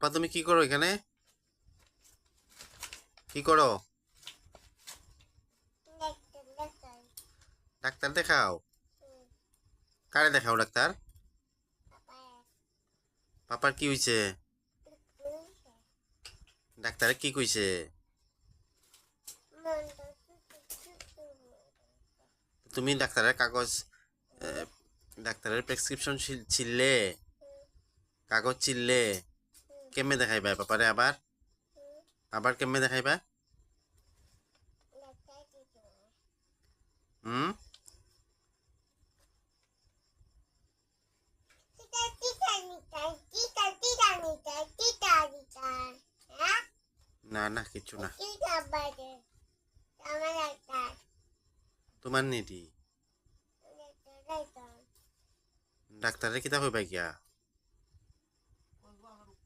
পাপা তুমি কি করো এখানে? কি করো? ডাক্তার দেখাও? কারে দেখাও ডাক্তার? পাপার কি হইছে? ডাক্তারে কি কইছে? তুমি ডাক্তারের কাগজ আহ, ডাক্তারের প্রেসক্রিপশন ছিললে? কাগজ ছিললে? কেমনে দেখাইবা পাপারে আবার? আবার কেমনে দেখাইবা? হুম? না না কিচ্ছু না। তোমার নেটি ডাক্তারের কিতা হইবা গিয়া?